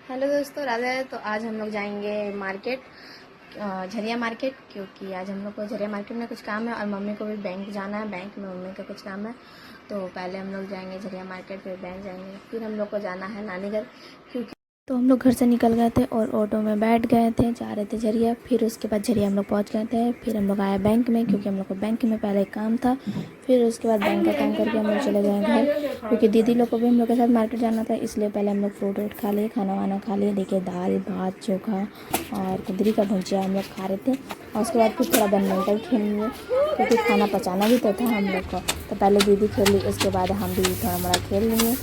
Hello दोस्तों, राधे राधे। तो आज हम लोग जाएंगे मार्केट, झरिया मार्केट, क्योंकि आज हम लोग को झरिया मार्केट में कुछ काम है और मम्मी को भी बैंक जाना है। बैंक में मम्मी का कुछ काम है, तो पहले हम लोग जाएंगे झरिया मार्केट, फिर बैंक जाएंगे, फिर हम लोग को जाना है नानी घर। क्योंकि तो हम लोग घर से निकल गए थे और ऑटो में बैठ गए थे, जा रहे थे झरिया। फिर उसके बाद झरिया हम लोग पहुँच गए थे। फिर हम लोग आए बैंक में, क्योंकि हम लोग को बैंक में पहले काम था। फिर उसके बाद बैंक का काम करके हम लोग चले गए घर, क्योंकि दीदी लोग को भी हम लोग के साथ मार्केट जाना था। इसलिए पहले हम लोग फ्रूट व्रूट खा लिए, खाना वाना खा लिए। देखिए, दाल भात चोखा और कुंदरी का भुजिया हम लोग खा रहे थे। और उसके बाद फिर थोड़ा बैडमिंटन खेल लिए, क्योंकि खाना पचाना भी तो था हम लोग को। तो पहले दीदी खेल ली, उसके बाद हम भी थोड़ा मोड़ा खेल लिए।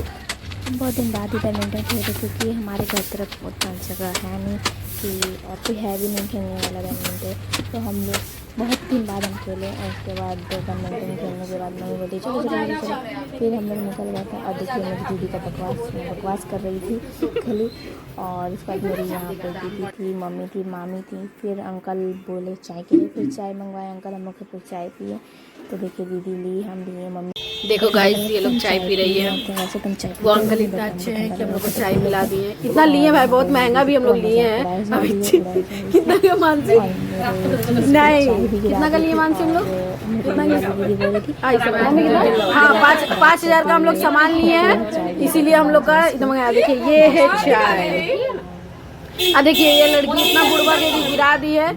बहुत दिन बाद ही बैडमिंटन खेले, क्योंकि हमारे घर तरफ उतना जगह है नहीं कि, और कोई है भी नहीं खेलने वाला बैडमिंटन। तो हम लोग बहुत दिन बाद हम खेले, और उसके बाद बैडमिंटन खेलने के बाद मम्मी बोली चलो चलो चलो चलो। फिर हम लोग निकल गए थे। और देखिए, मेरी दीदी का बकवास कर रही थी खाली। और उसके बाद मेरी यहाँ पे दीदी थी, मम्मी थी, मामी थी। फिर अंकल बोले चाय के लिए, फिर चाय मंगवाए अंकल हम लोग के, फिर चाय पिए। तो देखिए, दीदी ली, हम लिए, मम्मी। देखो गाइस, ये लोग चाय पी रही है। वैसे तुम चाय वो अंकल इतना अच्छे हैं कि हम लोग को चाय पिला दिए। इतना लिए भाई, बहुत महंगा भी हम लोग लिए हैं। अभी कितना का मानसी? नहीं, कितना का लिए मानसी हम लोग? कितना? हाँ, 5,000 का हम लोग सामान लिए हैं, इसीलिए हम लोग का इतना मंगाया। देखिए, ये है चाय। देखिए, ये लड़की इतना बुढ़वा के भी गिरा दी है। अब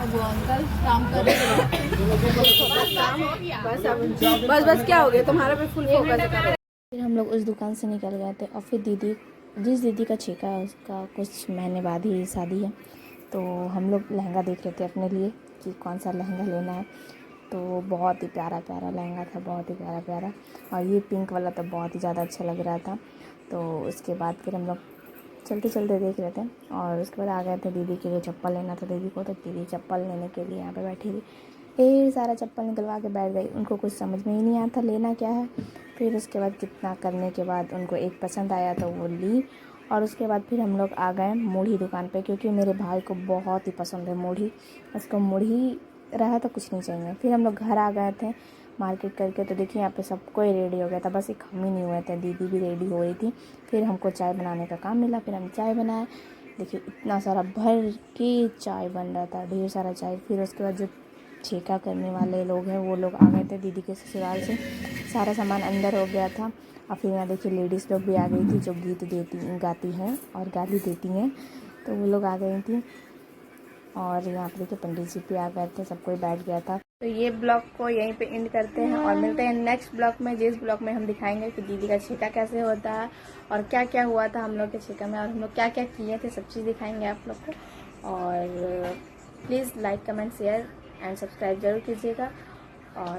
वो अंकल काम कर रहे हैं। बस क्या हो गया, तुम्हारा पे फुल फोकस है। फिर हम लोग उस दुकान से निकल गए थे। और फिर जिस दीदी का छेका है, उसका कुछ महीने बाद ही शादी है। तो हम लोग लहंगा देख रहे थे अपने लिए कि कौन सा लहंगा लेना है। तो बहुत ही प्यारा प्यारा लहंगा था, बहुत ही प्यारा प्यारा। और ये पिंक वाला तो बहुत ही ज़्यादा अच्छा लग रहा था। तो उसके बाद फिर हम लोग चलते चलते देख रहे थे। और उसके बाद आ गए थे दीदी के लिए चप्पल लेना था दीदी को। तो दीदी चप्पल लेने के लिए यहाँ पे बैठी थी, ढेर सारा चप्पल निकलवा के बैठ गई। उनको कुछ समझ में ही नहीं आता लेना क्या है। फिर उसके बाद कितना करने के बाद उनको एक पसंद आया तो वो ली। और उसके बाद फिर हम लोग आ गए मूढ़ी दुकान पे, क्योंकि मेरे भाई को बहुत ही पसंद है मूढ़ी। उसको मूढ़ी रहा तो कुछ नहीं चाहिए। फिर हम लोग घर आ गए थे मार्केट करके। तो देखिए, यहाँ पे सब कोई रेडी हो गया था, बस एक हम ही नहीं हुए थे। दीदी भी रेडी हो रही थी। फिर हमको चाय बनाने का काम मिला, फिर हम चाय बनाए। देखिए, इतना सारा भर के चाय बन रहा था, ढेर सारा चाय। फिर उसके बाद जो छेका करने वाले लोग हैं वो लोग आ गए थे दीदी के ससुराल से। सारा सामान अंदर हो गया था। और फिर यहाँ देखिए, लेडीज़ लोग भी आ गई थी, जो गीत गाती हैं और गाली देती हैं। तो वो लोग आ गई थी। और यहाँ पर देखिए, पंडित जी भी आ गए थे, सब कोई बैठ गया था। तो ये ब्लॉग को यहीं पे एंड करते हैं और मिलते हैं नेक्स्ट ब्लॉग में, जिस ब्लॉग में हम दिखाएंगे कि दीदी का छेका कैसे होता है और क्या क्या हुआ था हम लोग के छेका में, और हम लोग क्या क्या किए थे, सब चीज़ दिखाएंगे आप लोग को। और please like comment share and subscribe जरूर कीजिएगा। और